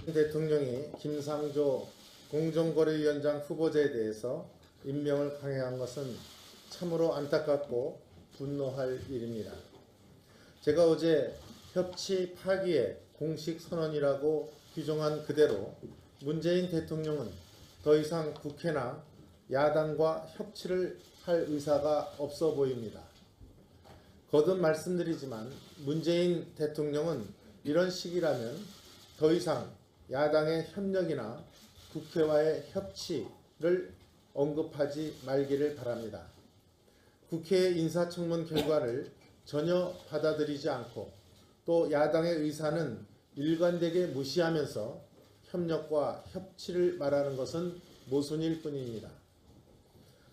대통령이 김상조 공정거래위원장 후보자에 대해서 임명을 강행한 것은 참으로 안타깝고 분노할 일입니다. 제가 어제 협치 파기의 공식 선언이라고 규정한 그대로 문재인 대통령은 더 이상 국회나 야당과 협치를 할 의사가 없어 보입니다. 거듭 말씀드리지만 문재인 대통령은 이런 시기라면 더 이상 야당의 협력이나 국회와의 협치를 언급하지 말기를 바랍니다. 국회의 인사청문 결과를 전혀 받아들이지 않고 또 야당의 의사는 일관되게 무시하면서 협력과 협치를 말하는 것은 모순일 뿐입니다.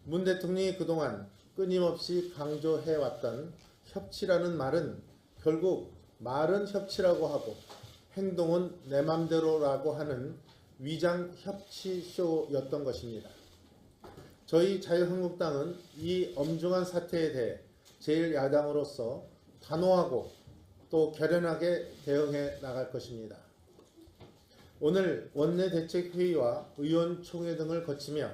문 대통령이 그동안 끊임없이 강조해왔던 협치라는 말은 결국 말은 협치라고 하고 행동은 내 맘대로라고 하는 위장 협치쇼였던 것입니다. 저희 자유한국당은 이 엄중한 사태에 대해 제1야당으로서 단호하고 또 결연하게 대응해 나갈 것입니다. 오늘 원내대책회의와 의원총회 등을 거치며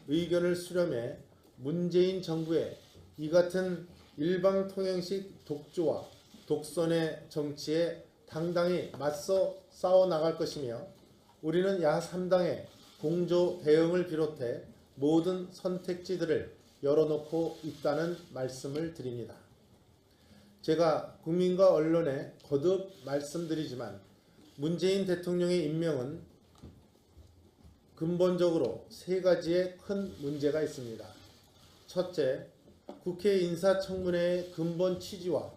의견을 수렴해 문재인 정부의 이 같은 일방통행식 독주와 독선의 정치에 당당히 맞서 싸워 나갈 것이며 우리는 야3당의 공조 대응을 비롯해 모든 선택지들을 열어놓고 있다는 말씀을 드립니다. 제가 국민과 언론에 거듭 말씀드리지만 문재인 대통령의 임명은 근본적으로 세 가지의 큰 문제가 있습니다. 첫째, 국회 인사청문회의 근본 취지와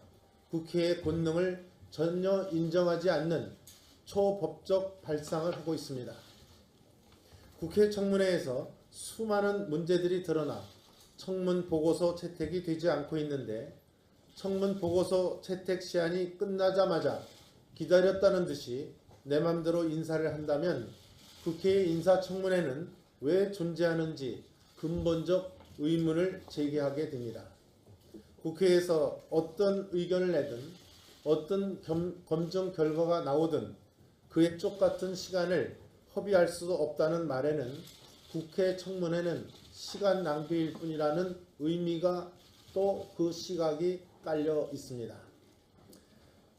국회의 권능을 전혀 인정하지 않는 초법적 발상을 하고 있습니다. 국회 청문회에서 수많은 문제들이 드러나 청문 보고서 채택이 되지 않고 있는데 청문 보고서 채택 시한이 끝나자마자 기다렸다는 듯이 내 맘대로 인사를 한다면 국회의 인사청문회는 왜 존재하는지 근본적 의문을 제기하게 됩니다. 국회에서 어떤 의견을 내든 어떤 검증 결과가 나오든 그에 똑같은 시간을 허비할 수 없다는 말에는 국회 청문회는 시간 낭비일 뿐이라는 의미가 또 그 시각이 깔려 있습니다.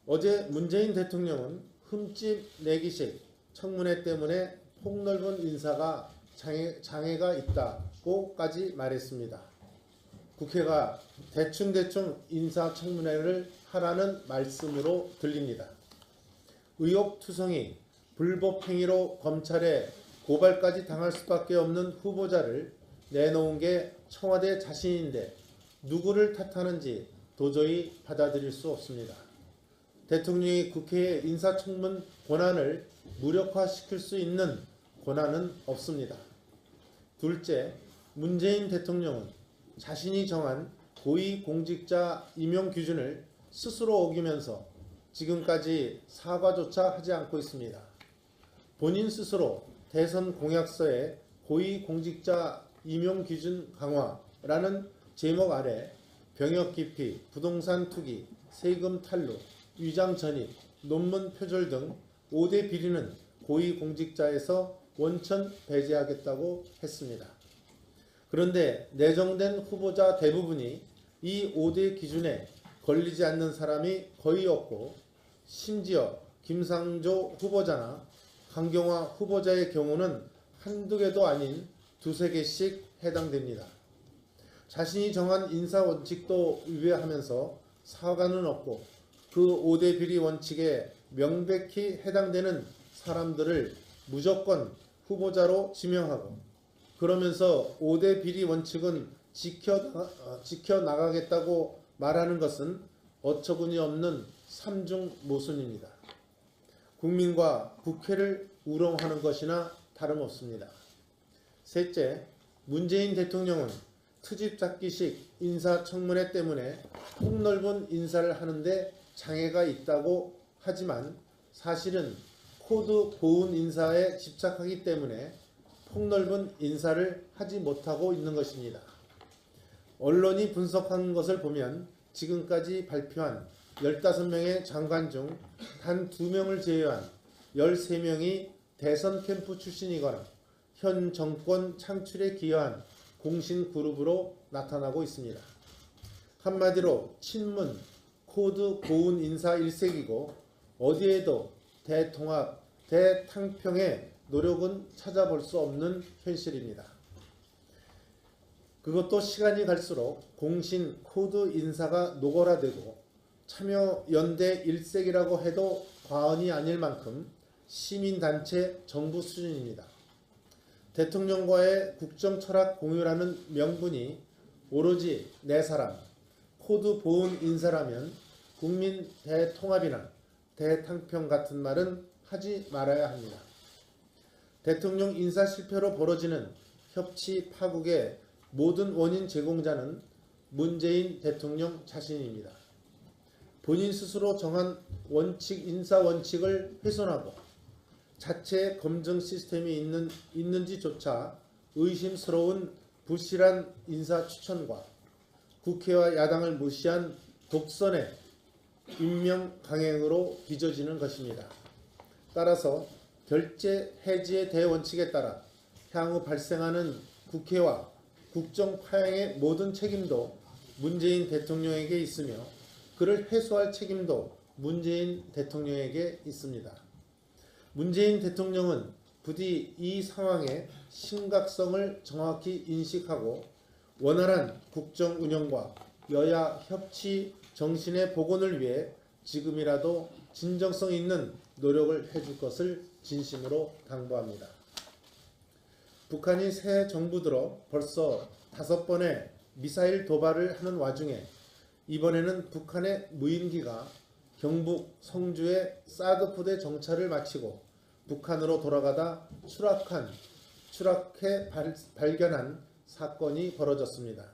어제 문재인 대통령은 흠집 내기식 청문회 때문에 폭넓은 인사가 장애가 있다고까지 말했습니다. 국회가 대충 인사청문회를 하라는 말씀으로 들립니다. 의혹투성이 불법행위로 검찰에 고발까지 당할 수밖에 없는 후보자를 내놓은 게 청와대 자신인데 누구를 탓하는지 도저히 받아들일 수 없습니다. 대통령이 국회의 인사청문 권한을 무력화시킬 수 있는 권한은 없습니다. 둘째, 문재인 대통령은 자신이 정한 고위공직자 임용 기준을 스스로 어기면서 지금까지 사과조차 하지 않고 있습니다. 본인 스스로 대선 공약서에 고위공직자 임용 기준 강화라는 제목 아래 병역 기피, 부동산 투기, 세금 탈루, 위장 전입, 논문 표절 등 5대 비리는 고위공직자에서 원천 배제하겠다고 했습니다. 그런데 내정된 후보자 대부분이 이 5대 기준에 걸리지 않는 사람이 거의 없고 심지어 김상조 후보자나 강경화 후보자의 경우는 한두 개도 아닌 두세 개씩 해당됩니다. 자신이 정한 인사 원칙도 위배하면서 사과는 없고 그 5대 비리 원칙에 명백히 해당되는 사람들을 무조건 후보자로 지명하고 그러면서 5대 비리 원칙은 지켜나가겠다고 말하는 것은 어처구니 없는 삼중모순입니다. 국민과 국회를 우롱하는 것이나 다름없습니다. 셋째, 문재인 대통령은 트집잡기식 인사청문회 때문에 폭넓은 인사를 하는데 장애가 있다고 하지만 사실은 코드 고운 인사에 집착하기 때문에 폭넓은 인사를 하지 못하고 있는 것입니다. 언론이 분석한 것을 보면 지금까지 발표한 15명의 장관 중 단 2명을 제외한 13명이 대선 캠프 출신이거나 현 정권 창출에 기여한 공신 그룹으로 나타나고 있습니다. 한마디로 친문, 코드 고운 인사 일색이고 어디에도 대통합, 대탕평의 노력은 찾아볼 수 없는 현실입니다. 그것도 시간이 갈수록 공신 코드 인사가 노골화되고 참여연대 일색이라고 해도 과언이 아닐 만큼 시민단체 정부 수준입니다. 대통령과의 국정철학 공유라는 명분이 오로지 내 사람, 코드 보은 인사라면 국민 대통합이나 대탕평 같은 말은 하지 말아야 합니다. 대통령 인사 실패로 벌어지는 협치 파국의 모든 원인 제공자는 문재인 대통령 자신입니다. 본인 스스로 정한 인사 원칙을 훼손하고 자체 검증 시스템이 있는지조차 의심스러운 부실한 인사 추천과 국회와 야당을 무시한 독선의 임명 강행으로 빚어지는 것입니다. 따라서 결재 해지의 대원칙에 따라 향후 발생하는 국회와 국정 파행의 모든 책임도 문재인 대통령에게 있으며 그를 해소할 책임도 문재인 대통령에게 있습니다. 문재인 대통령은 부디 이 상황의 심각성을 정확히 인식하고 원활한 국정 운영과 여야 협치 정신의 복원을 위해 지금이라도 진정성 있는 노력을 해줄 것을 진심으로 당부합니다. 북한이 새 정부 들어 벌써 5번의 미사일 도발을 하는 와중에 이번에는 북한의 무인기가 경북 성주의 사드 포대 정찰을 마치고 북한으로 돌아가다 추락해 발견한 사건이 벌어졌습니다.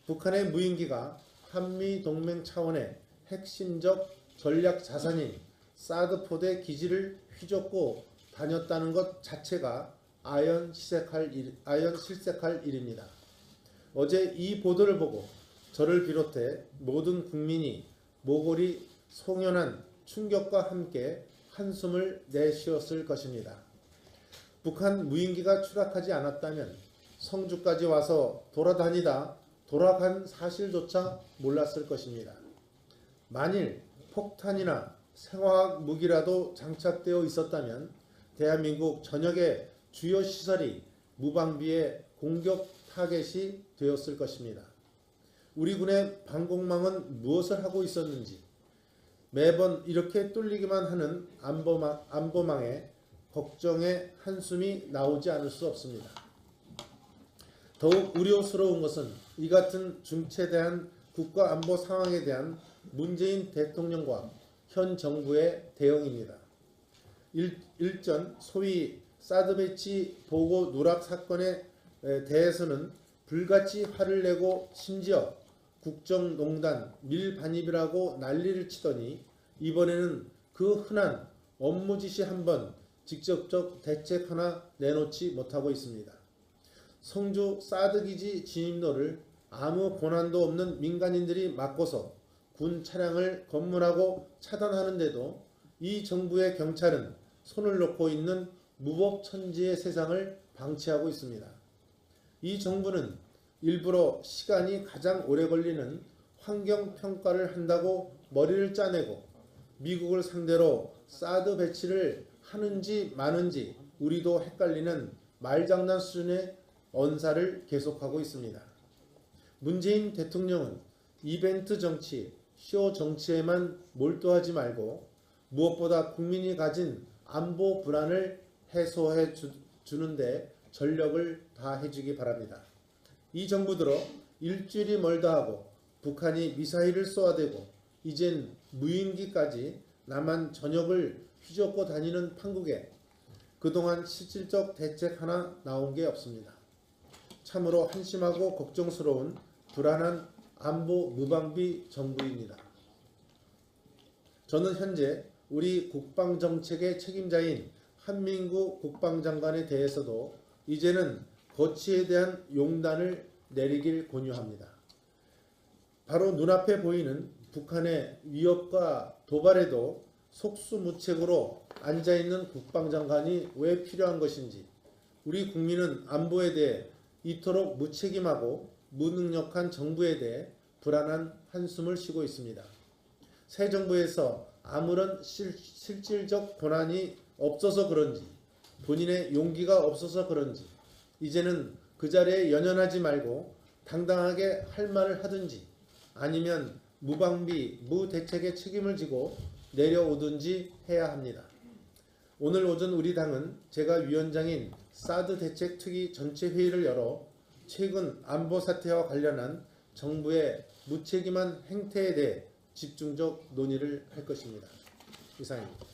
북한의 무인기가 한미동맹 차원의 핵심적 전략 자산인 사드 포대 기지를 휘젓고 다녔다는 것 자체가 아연실색할 일입니다. 어제 이 보도를 보고 저를 비롯해 모든 국민이 모골이 송연한 충격과 함께 한숨을 내쉬었을 것입니다. 북한 무인기가 추락하지 않았다면 성주까지 와서 돌아간 사실조차 몰랐을 것입니다. 만일 폭탄이나 생화학 무기라도 장착되어 있었다면 대한민국 전역의 주요 시설이 무방비의 공격 타겟이 되었을 것입니다. 우리 군의 방공망은 무엇을 하고 있었는지 매번 이렇게 뚫리기만 하는 안보망에 걱정의 한숨이 나오지 않을 수 없습니다. 더욱 우려스러운 것은 이 같은 중체대한 국가안보 상황에 대한 문재인 대통령과 현 정부의 대응입니다. 일전 소위 사드 배치 보고 누락 사건에 대해서는 불같이 화를 내고 심지어 국정농단 밀반입이라고 난리를 치더니 이번에는 그 흔한 업무 지시 한번 직접적 대책 하나 내놓지 못하고 있습니다. 성주 사드 기지 진입로를 아무 권한도 없는 민간인들이 막고서 군 차량을 검문하고 차단하는데도 이 정부의 경찰은 손을 놓고 있는 무법천지의 세상을 방치하고 있습니다. 이 정부는 일부러 시간이 가장 오래 걸리는 환경평가를 한다고 머리를 짜내고 미국을 상대로 사드 배치를 하는지 마는지 우리도 헷갈리는 말장난 수준의 언사를 계속하고 있습니다. 문재인 대통령은 이벤트 정치, 쇼 정치에만 몰두하지 말고 무엇보다 국민이 가진 안보 불안을 해소해 주는데 전력을 다해 주기 바랍니다. 이 정부 들어 일주일이 멀다 하고 북한이 미사일을 쏘아대고 이젠 무인기까지 남한 전역을 휘젓고 다니는 판국에 그동안 실질적 대책 하나 나온 게 없습니다. 참으로 한심하고 걱정스러운 불안한 안보 무방비 정부입니다. 저는 현재 우리 국방정책의 책임자인 한민구 국방장관에 대해서도 이제는 거취에 대한 용단을 내리길 권유합니다. 바로 눈앞에 보이는 북한의 위협과 도발에도 속수무책으로 앉아있는 국방장관이 왜 필요한 것인지, 우리 국민은 안보에 대해 이토록 무책임하고 무능력한 정부에 대해 불안한 한숨을 쉬고 있습니다. 새 정부에서 아무런 실질적 권한이 없어서 그런지, 본인의 용기가 없어서 그런지 이제는 그 자리에 연연하지 말고 당당하게 할 말을 하든지, 아니면 무방비 무대책의 책임을 지고 내려오든지 해야 합니다. 오늘 오전 우리 당은 제가 위원장인 사드 대책 특위 전체 회의를 열어 최근 안보 사태와 관련한 정부의 무책임한 행태에 대해 집중적 논의를 할 것입니다. 이상입니다.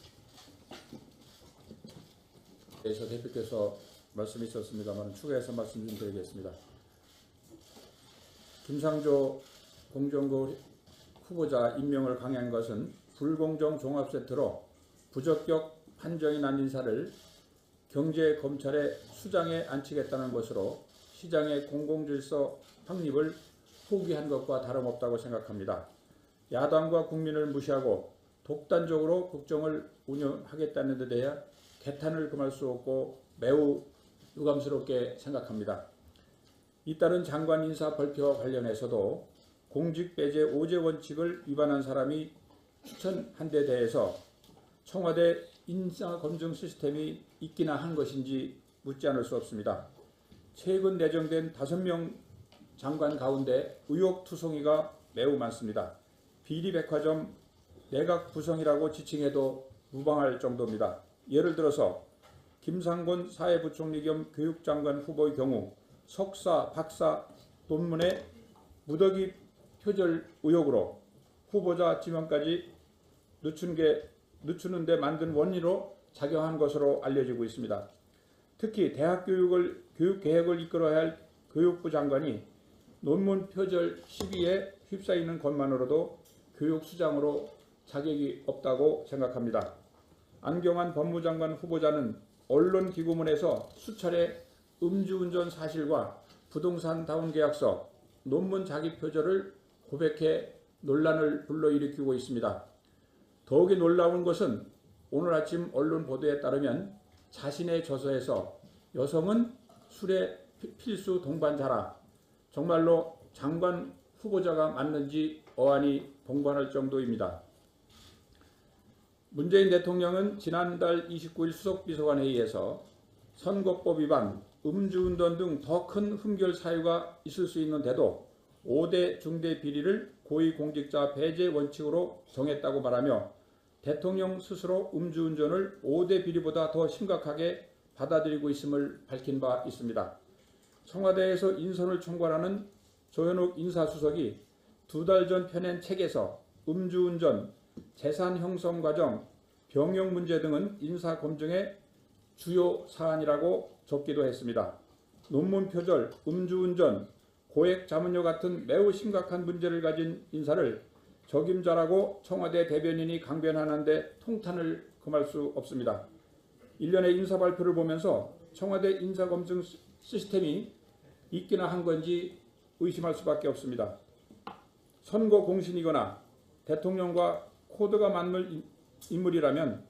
대서 대표께서 말씀이 있었습니다만 추가해서 말씀 좀 드리겠습니다. 김상조 공정구 후보자 임명을 강행한 것은 불공정 종합 세트로 부적격 판정이 난 인사를 경제 검찰의 수장에 앉히겠다는 것으로 시장의 공공질서 확립을 포기한 것과 다름없다고 생각합니다. 야당과 국민을 무시하고 독단적으로 국정을 운영하겠다는 데 대해 개탄을 금할 수 없고 매우 유감스럽게 생각합니다. 잇따른 장관 인사 발표와 관련해서도 공직배제 5제 원칙을 위반한 사람이 추천한 데 대해서 청와대 인사검증 시스템이 있기나 한 것인지 묻지 않을 수 없습니다. 최근 내정된 5명 장관 가운데 의혹투성이가 매우 많습니다. 비리백화점 내각 구성이라고 지칭해도 무방할 정도입니다. 예를 들어서 김상곤 사회부총리 겸 교육장관 후보의 경우 석사, 박사 논문에 무더기 표절 의혹으로 후보자 지명까지 늦추는 데 만든 원인으로 작용한 것으로 알려지고 있습니다. 특히 대학 교육 계획을 이끌어야 할 교육부 장관이 논문 표절 시비에 휩싸이는 것만으로도 교육수장으로 자격이 없다고 생각합니다. 안경환 법무장관 후보자는 언론기고문에서 수차례 음주운전 사실과 부동산 다운계약서, 논문 자기 표절을 고백해 논란을 불러일으키고 있습니다. 더욱이 놀라운 것은 오늘 아침 언론 보도에 따르면 자신의 저서에서 여성은 술의 필수 동반자라, 정말로 장관 후보자가 맞는지 어안이 봉반할 정도입니다. 문재인 대통령은 지난달 29일 수석비서관 회의에서 선거법 위반, 음주운전 등 더 큰 흠결 사유가 있을 수 있는데도 5대 중대 비리를 고위공직자 배제 원칙으로 정했다고 말하며 대통령 스스로 음주운전을 5대 비리보다 더 심각하게 받아들이고 있음을 밝힌 바 있습니다. 청와대에서 인선을 총괄하는 조현욱 인사수석이 2달 전 펴낸 책에서 음주운전, 재산 형성 과정, 병역 문제 등은 인사검증의 주요 사안이라고 적기도 했습니다. 논문 표절, 음주운전, 고액 자문료 같은 매우 심각한 문제를 가진 인사를 적임자라고 청와대 대변인이 강변하는데 통탄을 금할 수 없습니다. 일련의 인사 발표를 보면서 청와대 인사검증 시스템이 있기나 한 건지 의심할 수밖에 없습니다. 선거 공신이거나 대통령과 코드가 맞는 인물이라면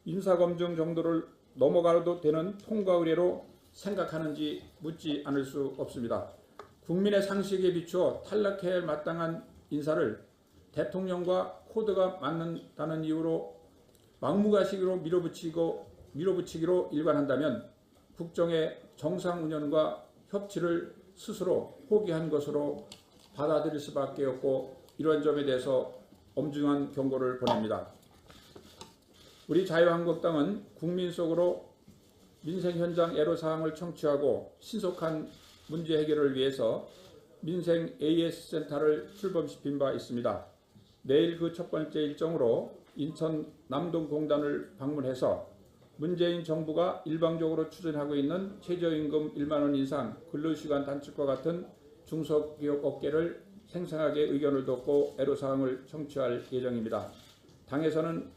인사검증 정도를 넘어가도 되는 통과 의례로 생각하는지 묻지 않을 수 없습니다. 국민의 상식에 비추어 탈락해야 할 마땅한 인사를 대통령과 코드가 맞는다는 이유로 막무가내로 밀어붙이기로 일관한다면 국정의 정상 운영과 협치를 스스로 포기한 것으로 받아들일 수밖에 없고, 이런 점에 대해서 엄중한 경고를 보냅니다. 우리 자유한국당은 국민 속으로 민생 현장 애로사항을 청취하고 신속한 문제 해결을 위해서 민생 AS센터를 출범시킨 바 있습니다. 내일 그 첫 번째 일정으로 인천 남동공단을 방문해서 문재인 정부가 일방적으로 추진하고 있는 최저임금 1만 원 인상, 근로시간 단축과 같은 중소기업 업계를 생생하게 의견을 듣고 애로사항을 청취할 예정입니다. 당에서는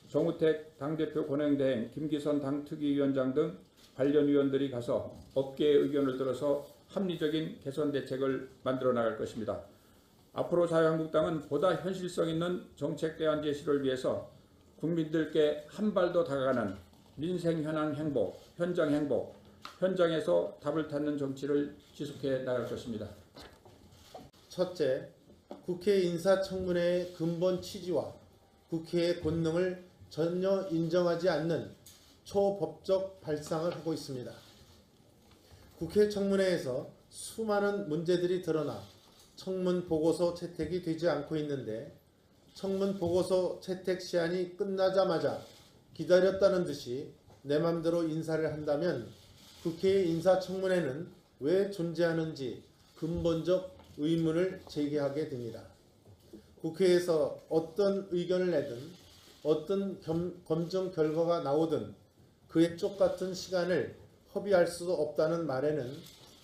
정우택 당대표 권행대행, 김기선 당특위위원장 등 관련 위원들이 가서 업계의 의견을 들어서 합리적인 개선 대책을 만들어 나갈 것입니다. 앞으로 자유한국당은 보다 현실성 있는 정책 대안 제시를 위해서 국민들께 한 발 더 다가가는 민생 현안 행복, 현장 행복, 현장에서 답을 찾는 정치를 지속해 나갈 것입니다. 첫째, 국회 인사청문회의 근본 취지와 국회의 권능을 전혀 인정하지 않는 초법적 발상을 하고 있습니다. 국회 청문회에서 수많은 문제들이 드러나 청문 보고서 채택이 되지 않고 있는데 청문 보고서 채택 시한이 끝나자마자 기다렸다는 듯이 내 맘대로 인사를 한다면 국회의 인사청문회는 왜 존재하는지 근본적 의문을 제기하게 됩니다. 국회에서 어떤 의견을 내든 어떤 검증 결과가 나오든 그에 똑같은 시간을 허비할 수 없다는 말에는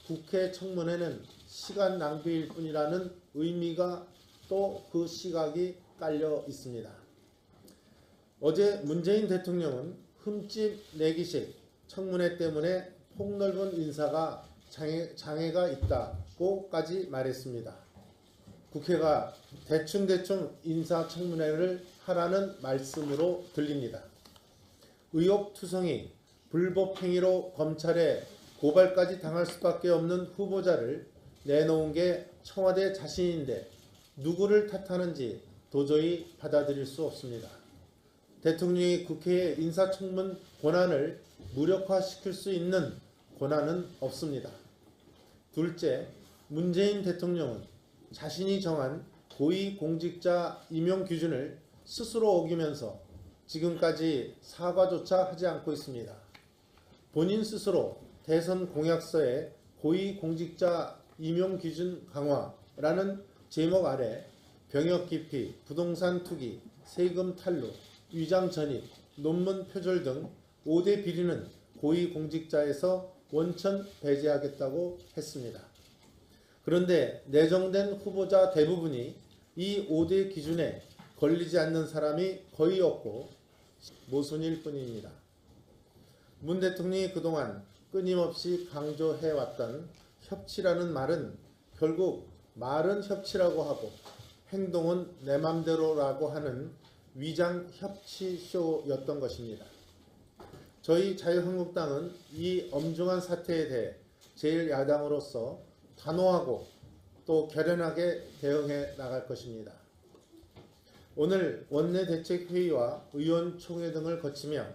국회 청문회는 시간 낭비일 뿐이라는 의미가 또 그 시각이 깔려 있습니다. 어제 문재인 대통령은 흠집 내기식 청문회 때문에 폭넓은 인사가 장애가 있다고까지 말했습니다. 국회가 대충 인사청문회를 하라는 말씀으로 들립니다. 의혹투성이 불법행위로 검찰에 고발까지 당할 수밖에 없는 후보자를 내놓은 게 청와대 자신인데 누구를 탓하는지 도저히 받아들일 수 없습니다. 대통령이 국회의 인사청문 권한을 무력화시킬 수 있는 권한은 없습니다. 둘째, 문재인 대통령은 자신이 정한 고위공직자 임용 기준을 스스로 어기면서 지금까지 사과조차 하지 않고 있습니다. 본인 스스로 대선 공약서에 고위공직자 임용 기준 강화라는 제목 아래 병역 기피, 부동산 투기, 세금 탈루, 위장 전입, 논문 표절 등 5대 비리는 고위공직자에서 원천 배제하겠다고 했습니다. 그런데 내정된 후보자 대부분이 이 5대 기준에 걸리지 않는 사람이 거의 없고 모순일 뿐입니다. 문 대통령이 그동안 끊임없이 강조해왔던 협치라는 말은 결국 말은 협치라고 하고 행동은 내 맘대로라고 하는 위장 협치쇼였던 것입니다. 저희 자유한국당은 이 엄중한 사태에 대해 제1야당으로서 단호하고 또 결연하게 대응해 나갈 것입니다. 오늘 원내대책회의와 의원총회 등을 거치며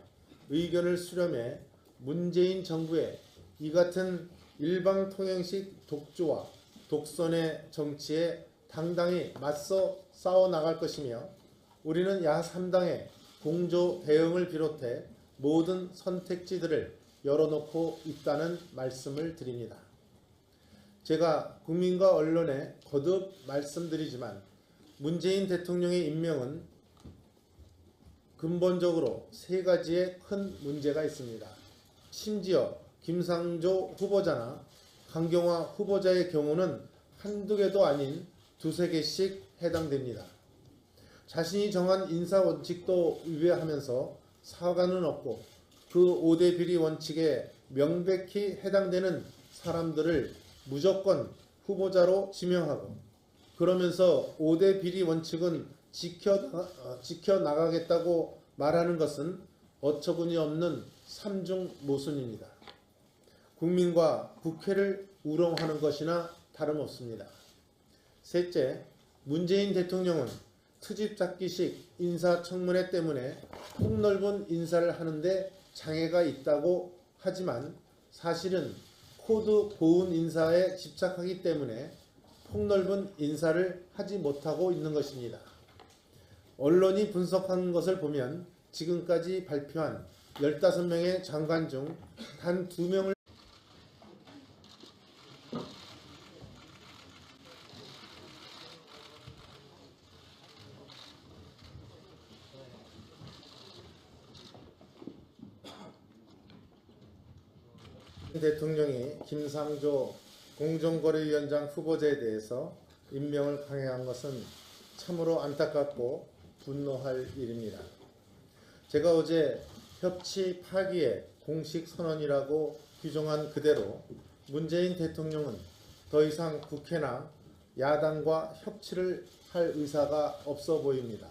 의견을 수렴해 문재인 정부의 이 같은 일방통행식 독주와 독선의 정치에 당당히 맞서 싸워 나갈 것이며 우리는 야3당의 공조 대응을 비롯해 모든 선택지들을 열어놓고 있다는 말씀을 드립니다. 제가 국민과 언론에 거듭 말씀드리지만 문재인 대통령의 임명은 근본적으로 세 가지의 큰 문제가 있습니다. 심지어 김상조 후보자나 강경화 후보자의 경우는 한두 개도 아닌 두세 개씩 해당됩니다. 자신이 정한 인사 원칙도 위배하면서 사과는 없고 그 5대 비리 원칙에 명백히 해당되는 사람들을 무조건 후보자로 지명하고 그러면서 5대 비리 원칙은 지켜나가겠다고 말하는 것은 어처구니 없는 삼중 모순입니다. 국민과 국회를 우롱하는 것이나 다름없습니다. 셋째, 문재인 대통령은 트집잡기식 인사청문회 때문에 폭넓은 인사를 하는데 장애가 있다고 하지만 사실은 코드 고운 인사에 집착하기 때문에 폭넓은 인사를 하지 못하고 있는 것입니다. 언론이 분석한 것을 보면 지금까지 발표한 15명의 장관 중 단 2명을 대통령이 김상조 공정거래위원장 후보자에 대해서 임명을 강행한 것은 참으로 안타깝고 분노할 일입니다. 제가 어제 협치 파기의 공식 선언이라고 규정한 그대로 문재인 대통령은 더 이상 국회나 야당과 협치를 할 의사가 없어 보입니다.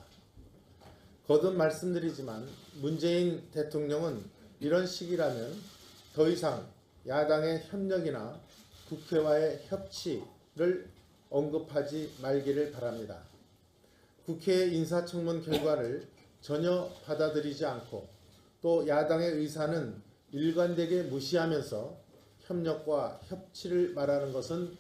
거듭 말씀드리지만 문재인 대통령은 이런 시기라면 더 이상 야당의 협력이나 국회와의 협치를 언급하지 말기를 바랍니다. 국회 인사청문 결과를 전혀 받아들이지 않고 또 야당의 의사는 일관되게 무시하면서 협력과 협치를 말하는 것은